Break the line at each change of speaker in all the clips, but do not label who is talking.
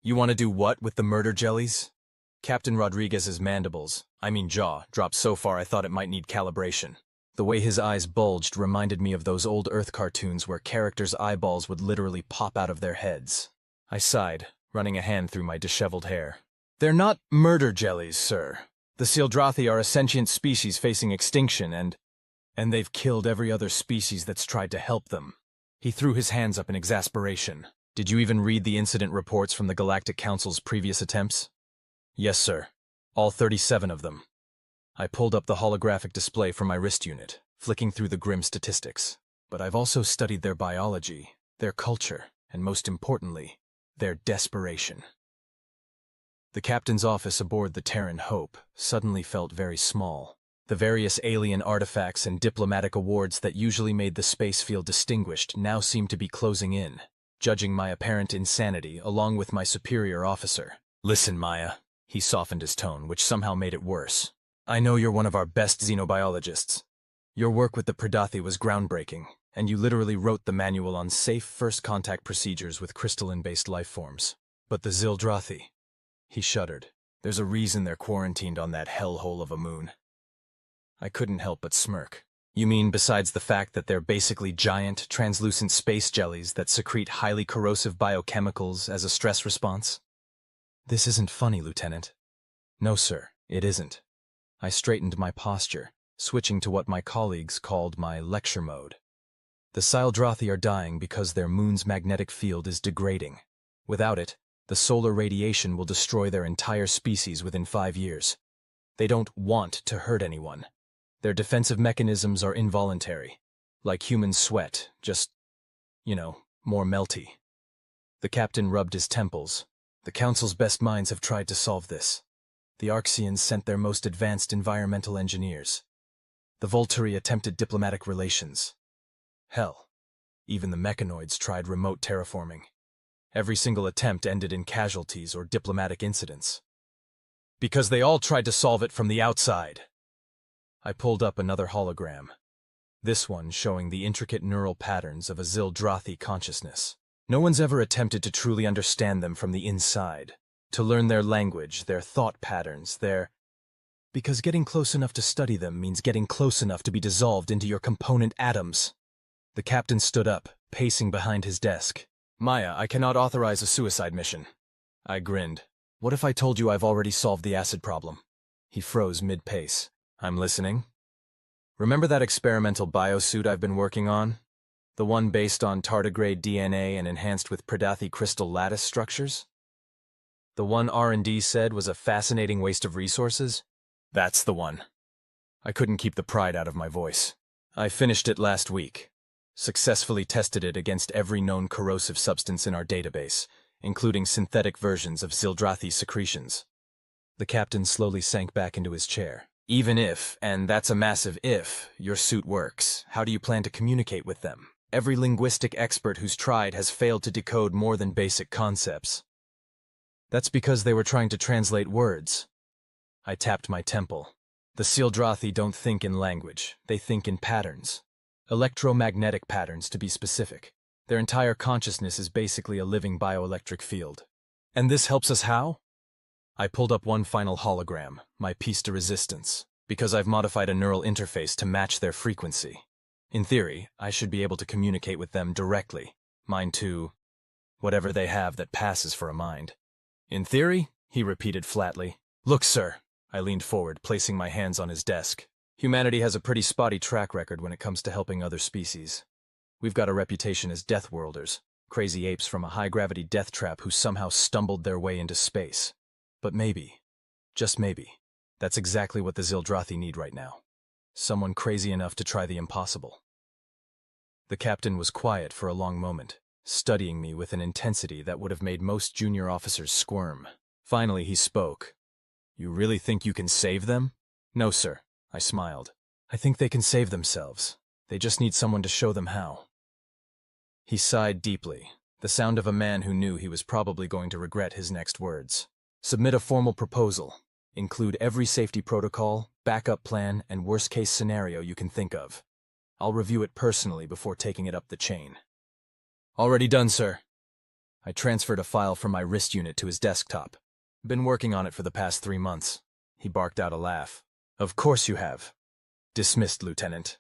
You want to do what with the murder jellies? Captain Rodriguez's jaw, dropped so far I thought it might need calibration. The way his eyes bulged reminded me of those old Earth cartoons where characters' eyeballs would literally pop out of their heads. I sighed, running a hand through my disheveled hair. They're not murder jellies, sir. The Sildrathi are a sentient species facing extinction, and they've killed every other species that's tried to help them. He threw his hands up in exasperation. Did you even read the incident reports from the Galactic Council's previous attempts? Yes, sir. All 37 of them. I pulled up the holographic display from my wrist unit, flicking through the grim statistics. But I've also studied their biology, their culture, and most importantly, their desperation. The captain's office aboard the Terran Hope suddenly felt very small. The various alien artifacts and diplomatic awards that usually made the space feel distinguished now seemed to be closing in, judging my apparent insanity along with my superior officer. Listen, Maya. He softened his tone, which somehow made it worse. I know you're one of our best xenobiologists. Your work with the Predathi was groundbreaking, and you literally wrote the manual on safe first contact procedures with crystalline-based life forms. But the Sildrathi, he shuddered. There's a reason they're quarantined on that hellhole of a moon. I couldn't help but smirk. You mean besides the fact that they're basically giant, translucent space jellies that secrete highly corrosive biochemicals as a stress response? This isn't funny, Lieutenant. No, sir, it isn't. I straightened my posture, switching to what my colleagues called my lecture mode. The Sildrathi are dying because their moon's magnetic field is degrading. Without it, the solar radiation will destroy their entire species within 5 years. They don't want to hurt anyone. Their defensive mechanisms are involuntary, like human sweat, just, more melty. The captain rubbed his temples. The Council's best minds have tried to solve this. The Arxians sent their most advanced environmental engineers. The Volturi attempted diplomatic relations. Hell, even the mechanoids tried remote terraforming. Every single attempt ended in casualties or diplomatic incidents. Because they all tried to solve it from the outside. I pulled up another hologram, this one showing the intricate neural patterns of a Sildrathi consciousness. No one's ever attempted to truly understand them from the inside, to learn their language, their thought patterns, because getting close enough to study them means getting close enough to be dissolved into your component atoms. The captain stood up, pacing behind his desk. Maya, I cannot authorize a suicide mission. I grinned. What if I told you I've already solved the acid problem? He froze mid-pace. I'm listening. Remember that experimental biosuit I've been working on? The one based on tardigrade DNA and enhanced with Predathi crystal lattice structures? The one R&D said was a fascinating waste of resources? That's the one. I couldn't keep the pride out of my voice. I finished it last week. Successfully tested it against every known corrosive substance in our database, including synthetic versions of Sildrathi secretions. The captain slowly sank back into his chair. Even if, and that's a massive if, your suit works, how do you plan to communicate with them? Every linguistic expert who's tried has failed to decode more than basic concepts. That's because they were trying to translate words. I tapped my temple. The Sildrathi don't think in language, they think in patterns. Electromagnetic patterns, to be specific. Their entire consciousness is basically a living bioelectric field. And this helps us how? I pulled up one final hologram, my piece de resistance, because I've modified a neural interface to match their frequency. In theory, I should be able to communicate with them directly, mind to whatever they have that passes for a mind. In theory? He repeated flatly. Look, sir. I leaned forward, placing my hands on his desk. Humanity has a pretty spotty track record when it comes to helping other species. We've got a reputation as death worlders, crazy apes from a high-gravity death trap who somehow stumbled their way into space. But maybe, just maybe, that's exactly what the Sildrathi need right now. Someone crazy enough to try the impossible. The captain was quiet for a long moment, studying me with an intensity that would have made most junior officers squirm. Finally, he spoke. You really think you can save them? No, sir, I smiled. I think they can save themselves. They just need someone to show them how. He sighed deeply, the sound of a man who knew he was probably going to regret his next words. Submit a formal proposal. Include every safety protocol, backup plan, and worst-case scenario you can think of. I'll review it personally before taking it up the chain. Already done, sir. I transferred a file from my wrist unit to his desktop. Been working on it for the past 3 months. He barked out a laugh. Of course you have. Dismissed, Lieutenant.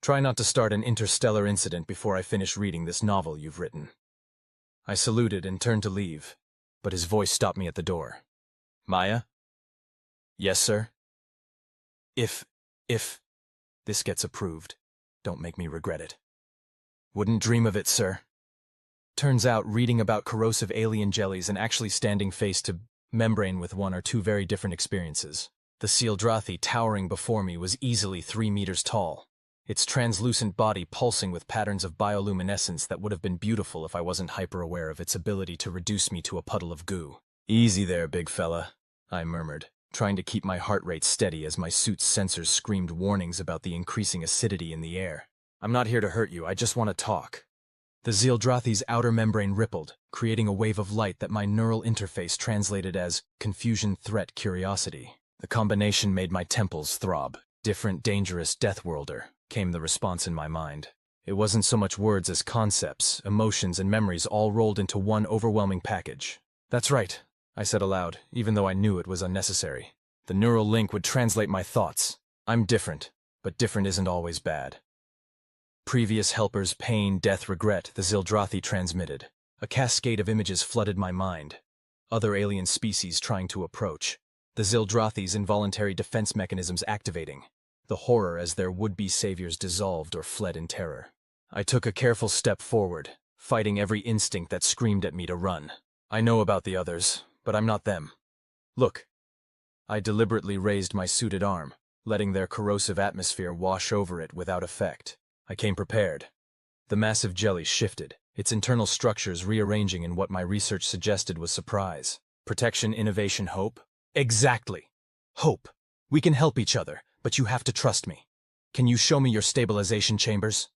Try not to start an interstellar incident before I finish reading this novel you've written. I saluted and turned to leave, but his voice stopped me at the door. Maya? Yes, sir? If this gets approved, don't make me regret it. Wouldn't dream of it, sir. Turns out reading about corrosive alien jellies and actually standing face to membrane with one are two very different experiences. The Sealdrathi towering before me was easily 3 meters tall, its translucent body pulsing with patterns of bioluminescence that would have been beautiful if I wasn't hyper-aware of its ability to reduce me to a puddle of goo. Easy there, big fella, I murmured, trying to keep my heart rate steady as my suit's sensors screamed warnings about the increasing acidity in the air. I'm not here to hurt you, I just want to talk. The Sealdrathi's outer membrane rippled, creating a wave of light that my neural interface translated as confusion, threat, curiosity. The combination made my temples throb. Different, dangerous Deathworlder, came the response in my mind. It wasn't so much words as concepts, emotions, and memories all rolled into one overwhelming package. That's right, I said aloud, even though I knew it was unnecessary. The neural link would translate my thoughts. I'm different, but different isn't always bad. Previous helpers, pain, death, regret, the Sealdrathi transmitted. A cascade of images flooded my mind. Other alien species trying to approach. The Sealdrathi's involuntary defense mechanisms activating. The horror as their would-be saviors dissolved or fled in terror. I took a careful step forward, fighting every instinct that screamed at me to run. I know about the others, but I'm not them. Look. I deliberately raised my suited arm, letting their corrosive atmosphere wash over it without effect. I came prepared. The massive jelly shifted, its internal structures rearranging in what my research suggested was surprise. Protection, innovation, hope? Exactly. Hope. We can help each other, but you have to trust me. Can you show me your stabilization chambers?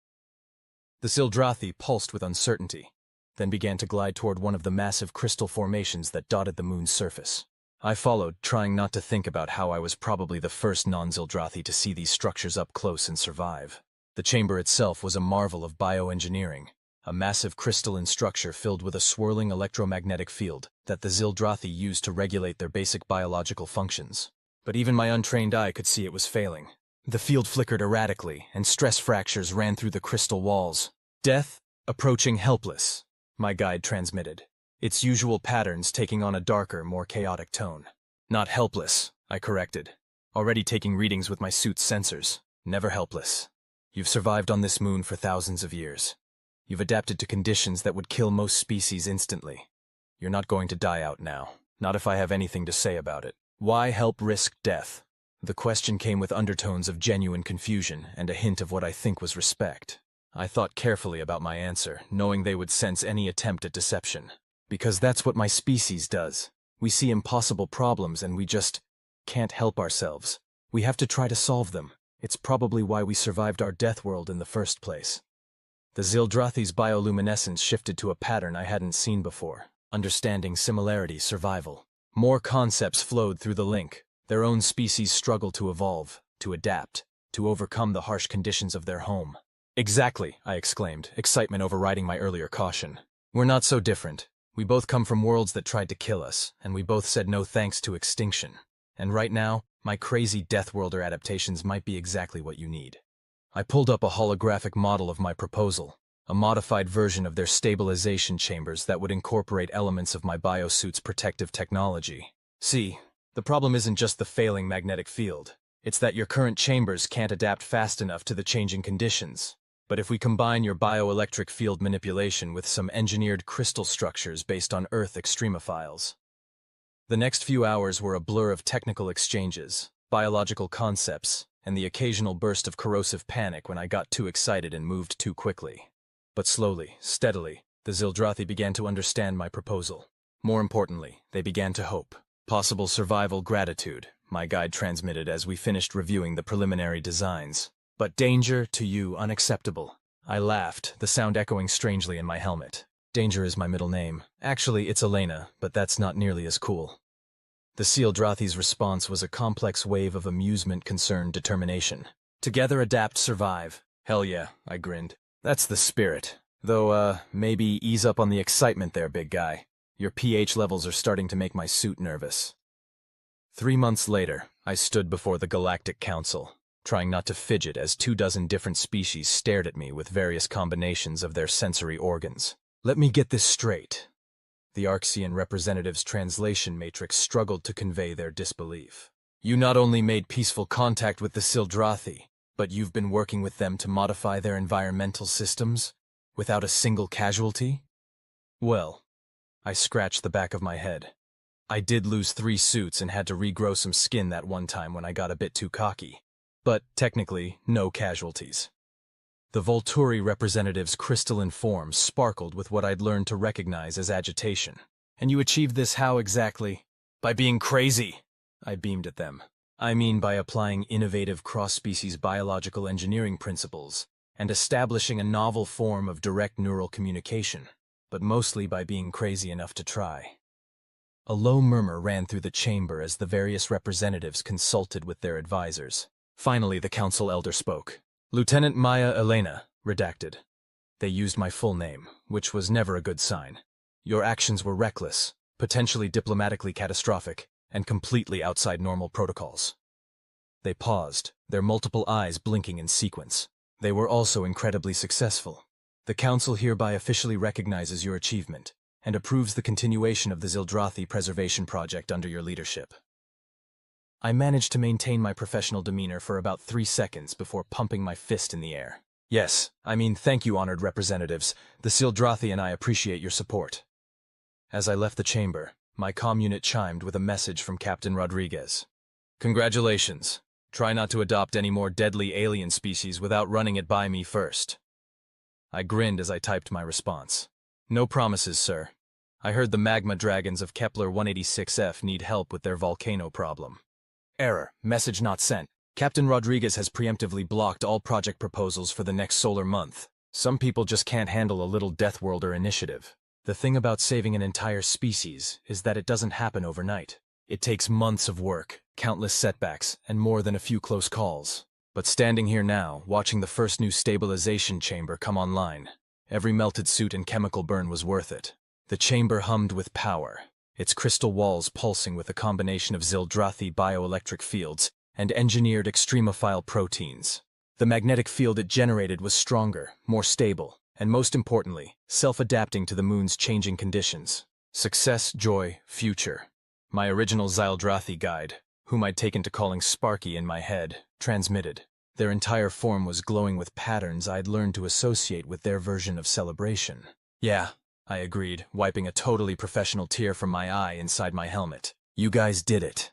The Sealdrathi pulsed with uncertainty, then began to glide toward one of the massive crystal formations that dotted the moon's surface. I followed, trying not to think about how I was probably the first non-Sealdrathi to see these structures up close and survive. The chamber itself was a marvel of bioengineering, a massive crystalline structure filled with a swirling electromagnetic field that the Sealdrathi used to regulate their basic biological functions. But even my untrained eye could see it was failing. The field flickered erratically, and stress fractures ran through the crystal walls. Death, approaching helpless, my guide transmitted, its usual patterns taking on a darker, more chaotic tone. Not helpless, I corrected, already taking readings with my suit's sensors. Never helpless. You've survived on this moon for thousands of years. You've adapted to conditions that would kill most species instantly. You're not going to die out now, not if I have anything to say about it. Why help risk death? The question came with undertones of genuine confusion and a hint of what I think was respect. I thought carefully about my answer, knowing they would sense any attempt at deception. Because that's what my species does. We see impossible problems and we just can't help ourselves. We have to try to solve them. It's probably why we survived our death world in the first place. The Sealdrathi's bioluminescence shifted to a pattern I hadn't seen before. Understanding, similarity, survival. More concepts flowed through the link. Their own species struggled to evolve, to adapt, to overcome the harsh conditions of their home. Exactly, I exclaimed, excitement overriding my earlier caution. We're not so different. We both come from worlds that tried to kill us, and we both said no thanks to extinction. And right now, my crazy Deathworlder adaptations might be exactly what you need. I pulled up a holographic model of my proposal, a modified version of their stabilization chambers that would incorporate elements of my biosuit's protective technology. See, the problem isn't just the failing magnetic field. It's that your current chambers can't adapt fast enough to the changing conditions. But if we combine your bioelectric field manipulation with some engineered crystal structures based on Earth extremophiles. The next few hours were a blur of technical exchanges, biological concepts, and the occasional burst of corrosive panic when I got too excited and moved too quickly. But slowly, steadily, the Sealdrathi began to understand my proposal. More importantly, they began to hope. Possible survival gratitude, my guide transmitted as we finished reviewing the preliminary designs. But danger, to you, unacceptable. I laughed, the sound echoing strangely in my helmet. Danger is my middle name. Actually, it's Elena, but that's not nearly as cool. The Sealdrathi's response was a complex wave of amusement, concern, determination. Together adapt, survive. Hell yeah, I grinned. That's the spirit. Though, maybe ease up on the excitement there, big guy. Your pH levels are starting to make my suit nervous. 3 months later, I stood before the Galactic Council, trying not to fidget as 24 different species stared at me with various combinations of their sensory organs. Let me get this straight. The Arxian representative's translation matrix struggled to convey their disbelief. You not only made peaceful contact with the Sildrathi, but you've been working with them to modify their environmental systems without a single casualty? Well, I scratched the back of my head. I did lose 3 suits and had to regrow some skin that one time when I got a bit too cocky. But technically, no casualties. The Volturi representative's crystalline form sparkled with what I'd learned to recognize as agitation. And you achieved this how exactly? By being crazy, I beamed at them. I mean by applying innovative cross-species biological engineering principles and establishing a novel form of direct neural communication, but mostly by being crazy enough to try. A low murmur ran through the chamber as the various representatives consulted with their advisors. Finally, the council elder spoke. Lieutenant Maya Elena, redacted. They used my full name, which was never a good sign. Your actions were reckless, potentially diplomatically catastrophic, and completely outside normal protocols. They paused, their multiple eyes blinking in sequence. They were also incredibly successful. The council hereby officially recognizes your achievement and approves the continuation of the Sildrathi preservation project under your leadership. I managed to maintain my professional demeanor for about 3 seconds before pumping my fist in the air. Yes, thank you, honored representatives. The Sildrathi and I appreciate your support. As I left the chamber, my comm unit chimed with a message from Captain Rodriguez. Congratulations. Try not to adopt any more deadly alien species without running it by me first. I grinned as I typed my response. No promises, sir. I heard the magma dragons of Kepler 186f need help with their volcano problem. Error. Message not sent. Captain Rodriguez has preemptively blocked all project proposals for the next solar month. Some people just can't handle a little Death Worlder initiative. The thing about saving an entire species is that it doesn't happen overnight. It takes months of work, countless setbacks, and more than a few close calls. But standing here now, watching the first new stabilization chamber come online, every melted suit and chemical burn was worth it. The chamber hummed with power, its crystal walls pulsing with a combination of Sildrathi bioelectric fields and engineered extremophile proteins. The magnetic field it generated was stronger, more stable, and most importantly, self-adapting to the moon's changing conditions. Success, joy, future. My original Sildrathi guide, whom I'd taken to calling Sparky in my head, transmitted. Their entire form was glowing with patterns I'd learned to associate with their version of celebration. Yeah, I agreed, wiping a totally professional tear from my eye inside my helmet. You guys did it.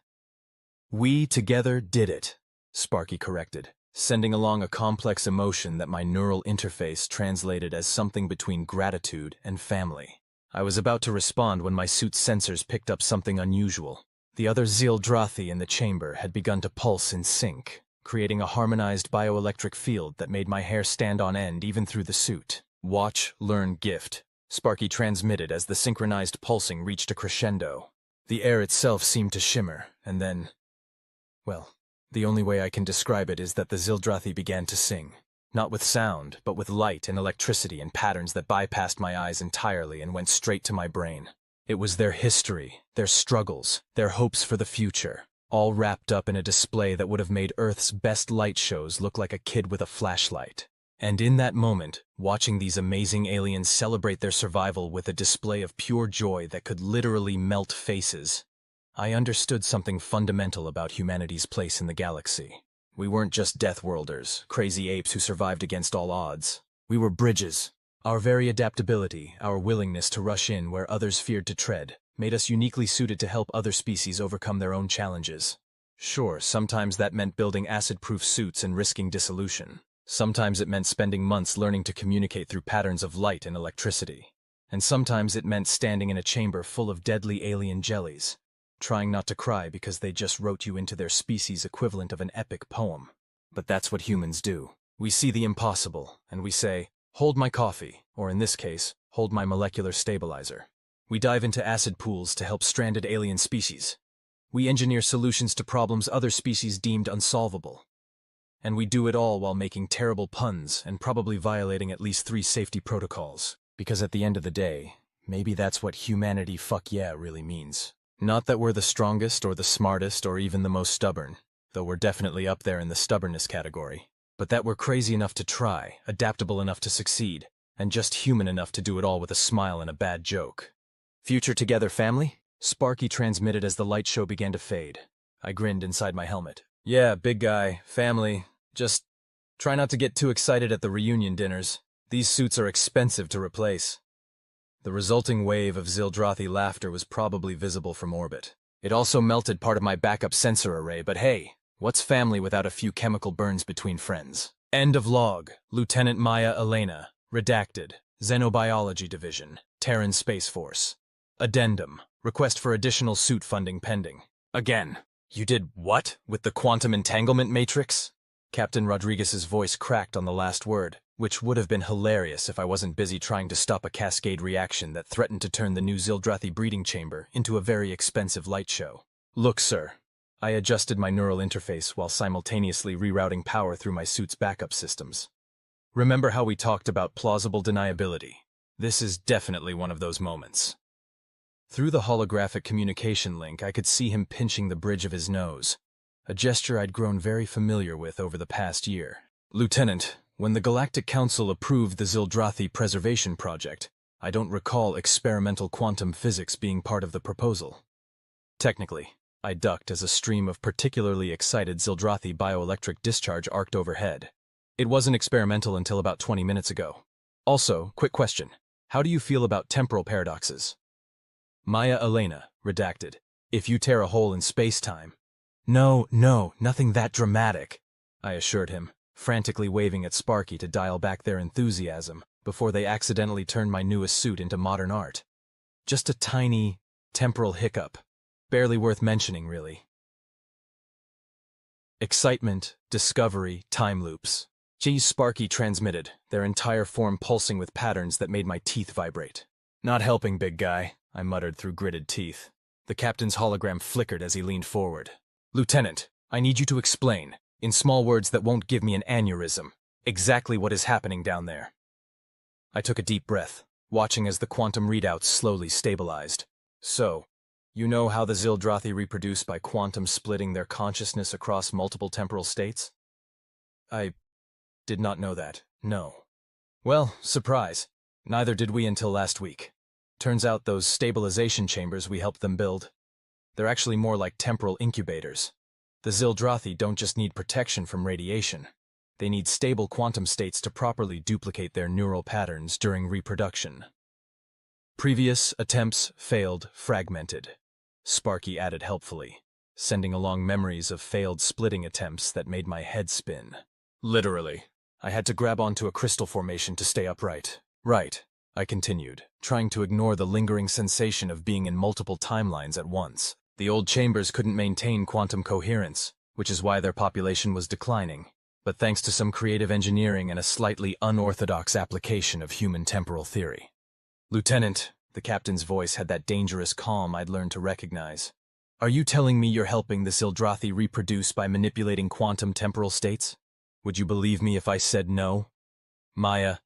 We together did it, Sparky corrected, sending along a complex emotion that my neural interface translated as something between gratitude and family. I was about to respond when my suit's sensors picked up something unusual. The other Sildrathi in the chamber had begun to pulse in sync, creating a harmonized bioelectric field that made my hair stand on end even through the suit. Watch, learn, gift, Sparky transmitted as the synchronized pulsing reached a crescendo. The air itself seemed to shimmer, and then... well, the only way I can describe it is that the Sildrathi began to sing. Not with sound, but with light and electricity and patterns that bypassed my eyes entirely and went straight to my brain. It was their history, their struggles, their hopes for the future, all wrapped up in a display that would have made Earth's best light shows look like a kid with a flashlight. And in that moment, watching these amazing aliens celebrate their survival with a display of pure joy that could literally melt faces, I understood something fundamental about humanity's place in the galaxy. We weren't just Death Worlders, crazy apes who survived against all odds. We were bridges. Our very adaptability, our willingness to rush in where others feared to tread, made us uniquely suited to help other species overcome their own challenges. Sure, sometimes that meant building acid-proof suits and risking dissolution. Sometimes it meant spending months learning to communicate through patterns of light and electricity. And sometimes it meant standing in a chamber full of deadly alien jellies, trying not to cry because they just wrote you into their species' equivalent of an epic poem. But that's what humans do. We see the impossible, and we say, hold my coffee, or in this case, hold my molecular stabilizer. We dive into acid pools to help stranded alien species. We engineer solutions to problems other species deemed unsolvable. And we do it all while making terrible puns and probably violating at least 3 safety protocols. Because at the end of the day, maybe that's what humanity fuck yeah really means. Not that we're the strongest or the smartest or even the most stubborn, though we're definitely up there in the stubbornness category. But that we're crazy enough to try, adaptable enough to succeed, and just human enough to do it all with a smile and a bad joke. Future together, family? Sparky transmitted as the light show began to fade. I grinned inside my helmet. Yeah, big guy, family. Just try not to get too excited at the reunion dinners. These suits are expensive to replace. The resulting wave of Zildrothi laughter was probably visible from orbit. It also melted part of my backup sensor array, but hey, what's family without a few chemical burns between friends? End of log. Lieutenant Maya Elena. Redacted. Xenobiology Division. Terran Space Force. Addendum. Request for additional suit funding pending. Again. You did what? With the quantum entanglement matrix? Captain Rodriguez's voice cracked on the last word, which would have been hilarious if I wasn't busy trying to stop a cascade reaction that threatened to turn the new Zildrothi breeding chamber into a very expensive light show. Look, sir. I adjusted my neural interface while simultaneously rerouting power through my suit's backup systems. Remember how we talked about plausible deniability? This is definitely one of those moments. Through the holographic communication link, I could see him pinching the bridge of his nose, a gesture I'd grown very familiar with over the past year. Lieutenant, when the Galactic Council approved the Zildrothi Preservation Project, I don't recall experimental quantum physics being part of the proposal. Technically, I ducked as a stream of particularly excited Zildrothi bioelectric discharge arced overhead. It wasn't experimental until about 20 minutes ago. Also, quick question. How do you feel about temporal paradoxes? Maya Elena, redacted. If you tear a hole in space-time. No, nothing that dramatic, I assured him, frantically waving at Sparky to dial back their enthusiasm before they accidentally turned my newest suit into modern art. Just a tiny, temporal hiccup. Barely worth mentioning, really. Excitement, discovery, time loops. Geez, Sparky transmitted, their entire form pulsing with patterns that made my teeth vibrate. Not helping, big guy, I muttered through gritted teeth. The captain's hologram flickered as he leaned forward. Lieutenant, I need you to explain, in small words that won't give me an aneurysm, exactly what is happening down there. I took a deep breath, watching as the quantum readouts slowly stabilized. So, you know how the Zildrothi reproduce by quantum splitting their consciousness across multiple temporal states? I did not know that, no. Well, surprise. Neither did we until last week. Turns out those stabilization chambers we helped them build, they're actually more like temporal incubators. The Zildrothi don't just need protection from radiation. They need stable quantum states to properly duplicate their neural patterns during reproduction. Previous attempts failed, fragmented. Sparky added helpfully, sending along memories of failed splitting attempts that made my head spin. Literally, I had to grab onto a crystal formation to stay upright. Right, I continued, trying to ignore the lingering sensation of being in multiple timelines at once. The old chambers couldn't maintain quantum coherence, which is why their population was declining. But thanks to some creative engineering and a slightly unorthodox application of human temporal theory. Lieutenant, the captain's voice had that dangerous calm I'd learned to recognize. Are you telling me you're helping the Zildrothi reproduce by manipulating quantum temporal states? Would you believe me if I said no? Maya?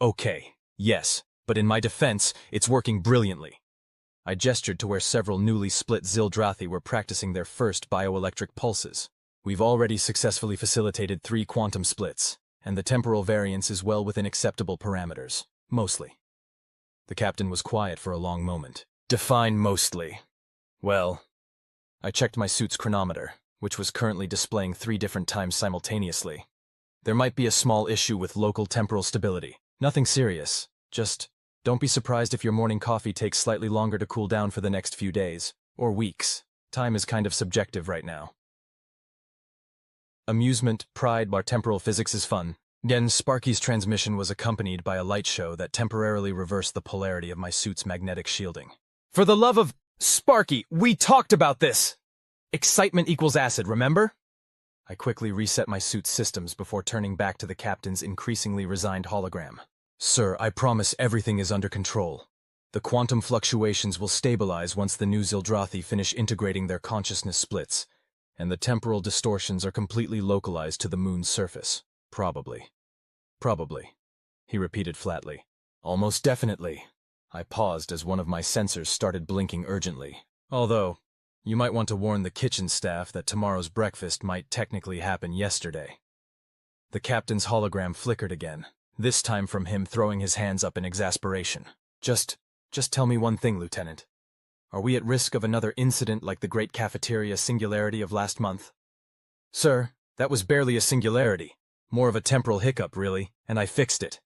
Okay, yes, but in my defense, it's working brilliantly. I gestured to where several newly split Zildrothi were practicing their first bioelectric pulses. We've already successfully facilitated 3 quantum splits, and the temporal variance is well within acceptable parameters. Mostly. The captain was quiet for a long moment. Define mostly. Well, I checked my suit's chronometer, which was currently displaying 3 different times simultaneously. There might be a small issue with local temporal stability. Nothing serious. Just don't be surprised if your morning coffee takes slightly longer to cool down for the next few days, or weeks. Time is kind of subjective right now. Amusement, pride, bar temporal physics is fun. Again, Sparky's transmission was accompanied by a light show that temporarily reversed the polarity of my suit's magnetic shielding. For the love of Sparky, we talked about this! Excitement equals acid, remember? I quickly reset my suit's systems before turning back to the captain's increasingly resigned hologram. Sir, I promise everything is under control. The quantum fluctuations will stabilize once the new Zildrothi finish integrating their consciousness splits, and the temporal distortions are completely localized to the moon's surface. Probably. Probably, he repeated flatly. Almost definitely. I paused as one of my sensors started blinking urgently. Although, you might want to warn the kitchen staff that tomorrow's breakfast might technically happen yesterday. The captain's hologram flickered again, this time from him throwing his hands up in exasperation. Just tell me one thing, Lieutenant. Are we at risk of another incident like the Great Cafeteria Singularity of last month? Sir, that was barely a singularity. More of a temporal hiccup, really, and I fixed it.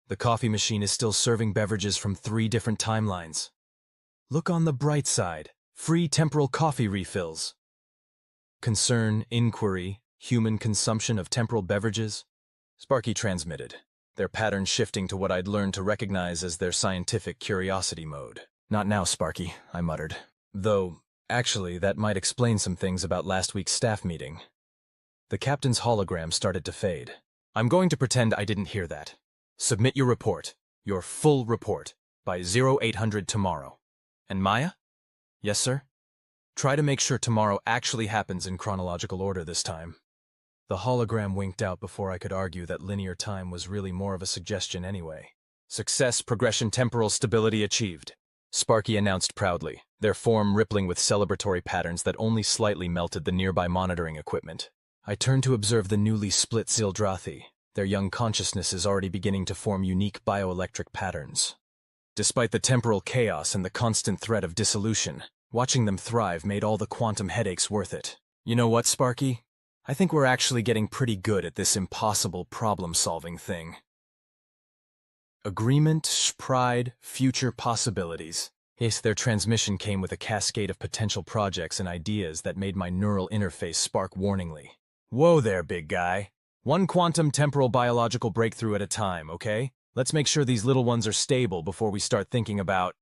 The coffee machine is still serving beverages from 3 different timelines. Look on the bright side. Free temporal coffee refills. Concern, inquiry, human consumption of temporal beverages? Sparky transmitted, their pattern shifting to what I'd learned to recognize as their scientific curiosity mode. Not now, Sparky, I muttered. Though, actually, that might explain some things about last week's staff meeting. The captain's hologram started to fade. I'm going to pretend I didn't hear that. Submit your report, your full report, by 0800 tomorrow. And Maya? Yes, sir? Try to make sure tomorrow actually happens in chronological order this time. The hologram winked out before I could argue that linear time was really more of a suggestion anyway. Success, progression, temporal stability achieved, Sparky announced proudly, their form rippling with celebratory patterns that only slightly melted the nearby monitoring equipment. I turned to observe the newly split Zildrathi, their young consciousnesses already beginning to form unique bioelectric patterns. Despite the temporal chaos and the constant threat of dissolution, watching them thrive made all the quantum headaches worth it. You know what, Sparky? I think we're actually getting pretty good at this impossible problem-solving thing. Agreement, pride, future possibilities. Yes, their transmission came with a cascade of potential projects and ideas that made my neural interface spark warningly. Whoa there, big guy. One quantum temporal biological breakthrough at a time, okay? Let's make sure these little ones are stable before we start thinking about...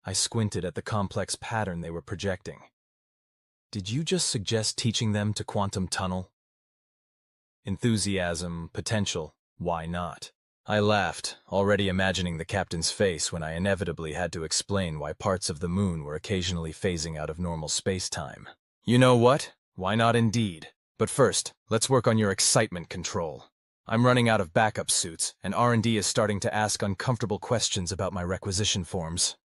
I squinted at the complex pattern they were projecting. Did you just suggest teaching them to quantum tunnel? Enthusiasm, potential, why not? I laughed, already imagining the captain's face when I inevitably had to explain why parts of the moon were occasionally phasing out of normal space-time. You know what? Why not indeed? But first, let's work on your excitement control. I'm running out of backup suits, and R&D is starting to ask uncomfortable questions about my requisition forms.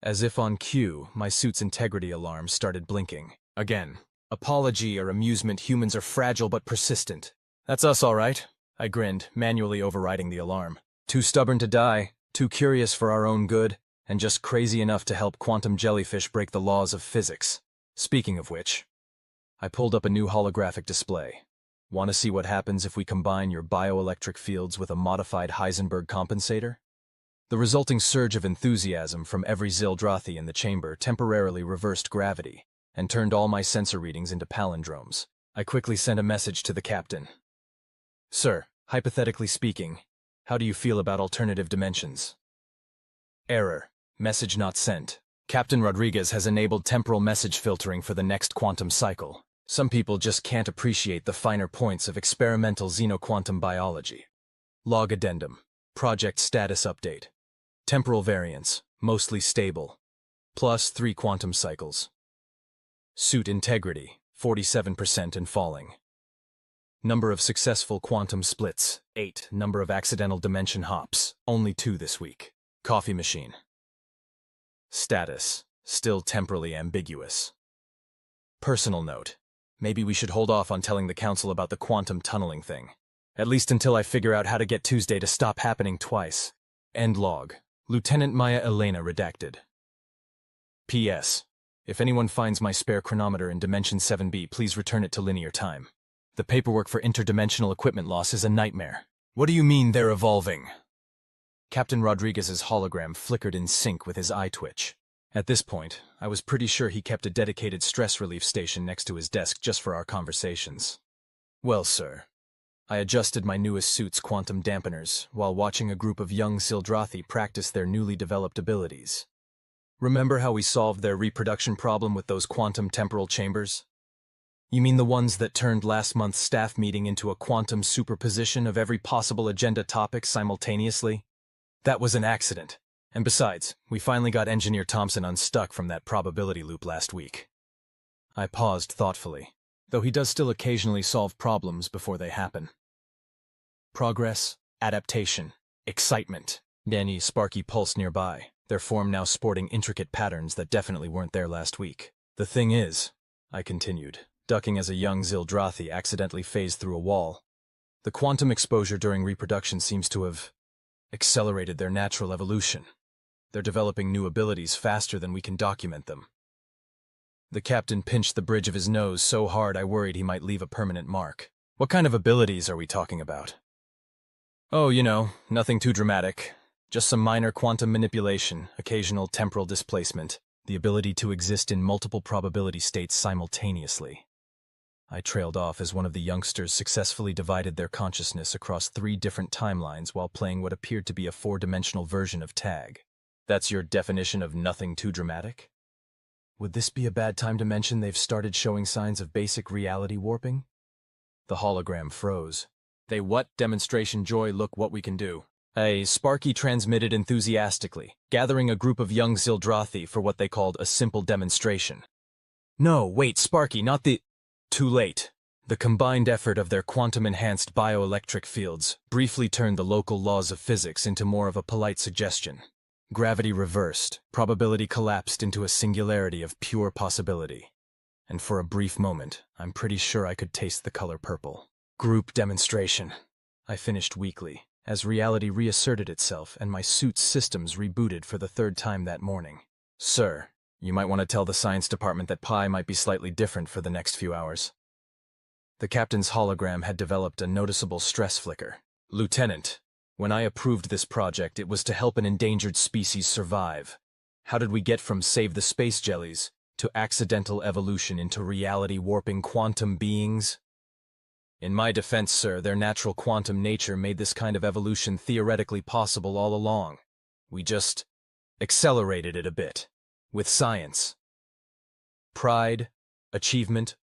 As if on cue, my suit's integrity alarm started blinking. Again. Apology or amusement, humans are fragile but persistent. That's us, all right. I grinned, manually overriding the alarm. Too stubborn to die, too curious for our own good, and just crazy enough to help quantum jellyfish break the laws of physics. Speaking of which, I pulled up a new holographic display. Want to see what happens if we combine your bioelectric fields with a modified Heisenberg compensator? The resulting surge of enthusiasm from every Zildrathi in the chamber temporarily reversed gravity and turned all my sensor readings into palindromes. I quickly sent a message to the captain. Sir, hypothetically speaking, how do you feel about alternative dimensions? Error. Message not sent. Captain Rodriguez has enabled temporal message filtering for the next quantum cycle. Some people just can't appreciate the finer points of experimental xenoquantum biology. Log addendum. Project status update. Temporal variance, mostly stable. Plus 3 quantum cycles. Suit integrity, 47% and falling. Number of successful quantum splits, 8. Number of accidental dimension hops, only 2 this week. Coffee machine. Status, still temporally ambiguous. Personal note. Maybe we should hold off on telling the Council about the quantum tunneling thing. At least until I figure out how to get Tuesday to stop happening twice. End log. Lieutenant Maya Elena redacted. P.S. If anyone finds my spare chronometer in Dimension 7B, please return it to linear time. The paperwork for interdimensional equipment loss is a nightmare. What do you mean they're evolving? Captain Rodriguez's hologram flickered in sync with his eye twitch. At this point, I was pretty sure he kept a dedicated stress relief station next to his desk just for our conversations. Well, sir. I adjusted my newest suit's quantum dampeners while watching a group of young Zildrathi practice their newly developed abilities. Remember how we solved their reproduction problem with those quantum temporal chambers? You mean the ones that turned last month's staff meeting into a quantum superposition of every possible agenda topic simultaneously? That was an accident. And besides, we finally got Engineer Thompson unstuck from that probability loop last week. I paused thoughtfully, though he does still occasionally solve problems before they happen. Progress, adaptation, excitement. Danny Sparky pulsed nearby, their form now sporting intricate patterns that definitely weren't there last week. The thing is, I continued, ducking as a young Zildrathi accidentally phased through a wall, the quantum exposure during reproduction seems to have accelerated their natural evolution. They're developing new abilities faster than we can document them. The captain pinched the bridge of his nose so hard I worried he might leave a permanent mark. What kind of abilities are we talking about? Oh, nothing too dramatic. Just some minor quantum manipulation, occasional temporal displacement, the ability to exist in multiple probability states simultaneously. I trailed off as one of the youngsters successfully divided their consciousness across 3 different timelines while playing what appeared to be a 4-dimensional version of tag. That's your definition of nothing too dramatic? Would this be a bad time to mention they've started showing signs of basic reality warping? The hologram froze. They what? Demonstration joy, look what we can do. Sparky transmitted enthusiastically, gathering a group of young Zildrathi for what they called a simple demonstration. No, wait, Sparky, not the... Too late. The combined effort of their quantum-enhanced bioelectric fields briefly turned the local laws of physics into more of a polite suggestion. Gravity reversed, probability collapsed into a singularity of pure possibility. And for a brief moment, I'm pretty sure I could taste the color purple. Group demonstration. I finished weakly, as reality reasserted itself and my suit's systems rebooted for the 3rd time that morning. Sir, you might want to tell the science department that pi might be slightly different for the next few hours. The captain's hologram had developed a noticeable stress flicker. Lieutenant, when I approved this project, it was to help an endangered species survive. How did we get from save the space jellies to accidental evolution into reality-warping quantum beings? In my defense, sir, their natural quantum nature made this kind of evolution theoretically possible all along. We just accelerated it a bit. With science. Pride, achievement,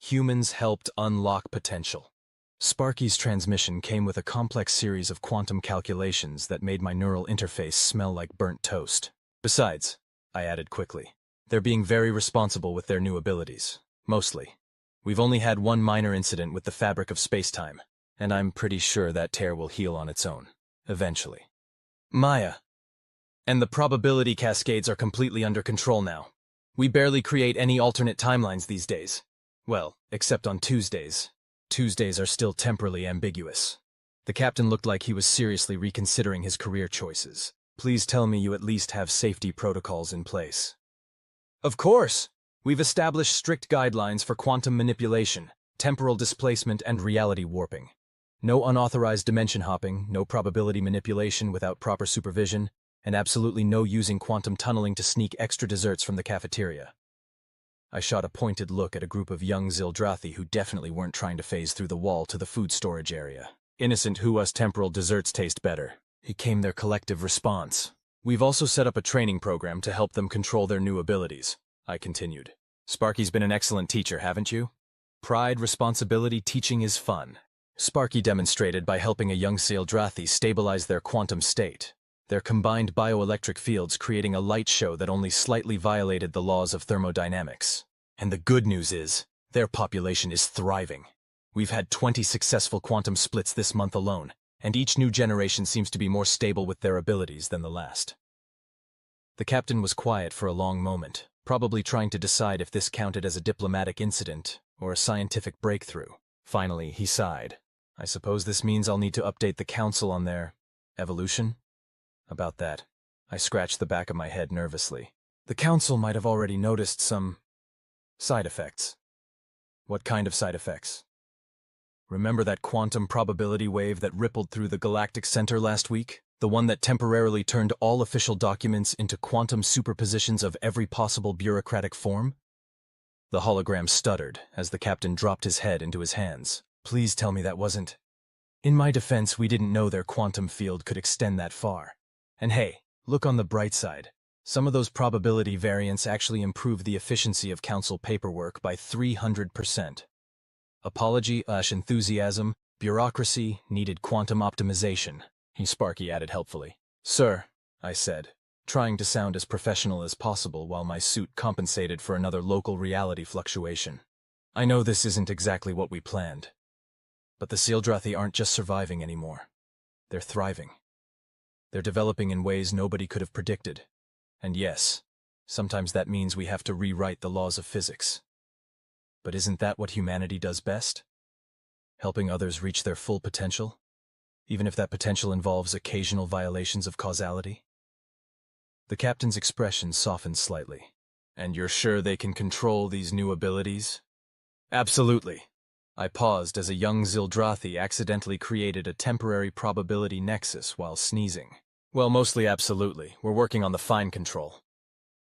humans helped unlock potential. Sparky's transmission came with a complex series of quantum calculations that made my neural interface smell like burnt toast. Besides, I added quickly, they're being very responsible with their new abilities. Mostly. We've only had one minor incident with the fabric of spacetime, and I'm pretty sure that tear will heal on its own. Eventually. Maya. And the probability cascades are completely under control now. We barely create any alternate timelines these days. Well, except on Tuesdays. Tuesdays are still temporally ambiguous. The captain looked like he was seriously reconsidering his career choices. Please tell me you at least have safety protocols in place. Of course! We've established strict guidelines for quantum manipulation, temporal displacement, and reality warping. No unauthorized dimension hopping, no probability manipulation without proper supervision, and absolutely no using quantum tunneling to sneak extra desserts from the cafeteria. I shot a pointed look at a group of young Zildrathi who definitely weren't trying to phase through the wall to the food storage area. Innocent who us temporal desserts taste better. It came their collective response. We've also set up a training program to help them control their new abilities, I continued. Sparky's been an excellent teacher, haven't you? Pride, responsibility, teaching is fun. Sparky demonstrated by helping a young Zildrathi stabilize their quantum state. Their combined bioelectric fields creating a light show that only slightly violated the laws of thermodynamics. And the good news is, their population is thriving. We've had 20 successful quantum splits this month alone, and each new generation seems to be more stable with their abilities than the last. The captain was quiet for a long moment, probably trying to decide if this counted as a diplomatic incident or a scientific breakthrough. Finally, he sighed. I suppose this means I'll need to update the council on their evolution? About that, I scratched the back of my head nervously. The council might have already noticed some side effects. What kind of side effects? Remember that quantum probability wave that rippled through the Galactic Center last week? The one that temporarily turned all official documents into quantum superpositions of every possible bureaucratic form? The hologram stuttered as the captain dropped his head into his hands. Please tell me that wasn't... In my defense, we didn't know their quantum field could extend that far. And hey, look on the bright side. Some of those probability variants actually improved the efficiency of council paperwork by 300%. Apology/enthusiasm, bureaucracy needed quantum optimization, Sparky added helpfully. Sir, I said, trying to sound as professional as possible while my suit compensated for another local reality fluctuation. I know this isn't exactly what we planned, but the Sealdrathi aren't just surviving anymore. They're thriving. They're developing in ways nobody could have predicted. And yes, sometimes that means we have to rewrite the laws of physics. But isn't that what humanity does best? Helping others reach their full potential, even if that potential involves occasional violations of causality? The captain's expression softened slightly. And you're sure they can control these new abilities? Absolutely. I paused as a young Zildrathi accidentally created a temporary probability nexus while sneezing. Well, mostly absolutely. We're working on the fine control.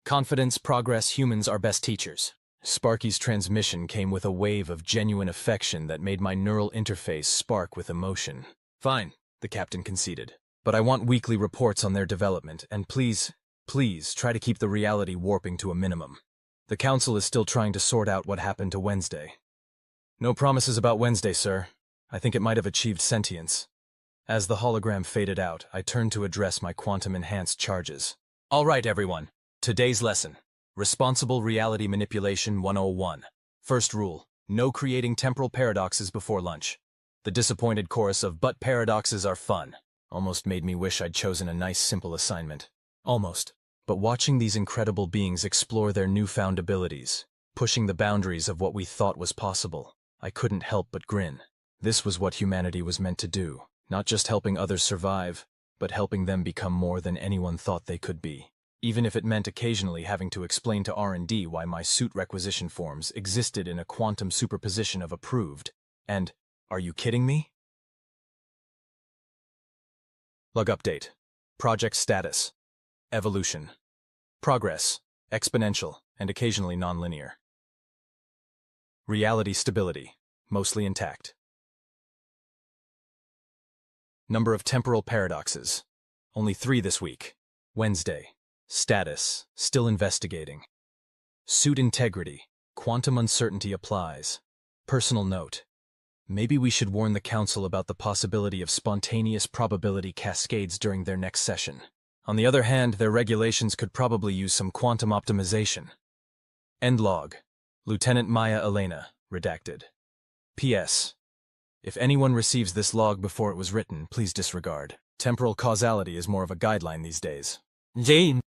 Confidence, progress, humans are best teachers. Sparky's transmission came with a wave of genuine affection that made my neural interface spark with emotion. Fine, the captain conceded. But I want weekly reports on their development, and please try to keep the reality warping to a minimum. The council is still trying to sort out what happened to Wednesday. No promises about Wednesday, sir. I think it might have achieved sentience. As the hologram faded out, I turned to address my quantum-enhanced charges. All right, everyone. Today's lesson. Responsible Reality Manipulation 101. First rule, no creating temporal paradoxes before lunch. The disappointed chorus of "but paradoxes are fun" almost made me wish I'd chosen a nice simple assignment. Almost. But watching these incredible beings explore their newfound abilities, pushing the boundaries of what we thought was possible, I couldn't help but grin. This was what humanity was meant to do, not just helping others survive, but helping them become more than anyone thought they could be. Even if it meant occasionally having to explain to R&D why my suit requisition forms existed in a quantum superposition of approved. And, are you kidding me? Log update. Project status. Evolution. Progress. Exponential, and occasionally nonlinear. Reality stability. Mostly intact. Number of temporal paradoxes. Only 3 this week. Wednesday. Status. Still investigating. Suit integrity. Quantum uncertainty applies. Personal note. Maybe we should warn the council about the possibility of spontaneous probability cascades during their next session. On the other hand, their regulations could probably use some quantum optimization. End log. Lieutenant Maya Elena, redacted. P.S. If anyone receives this log before it was written, please disregard. Temporal causality is more of a guideline these days.
Jane.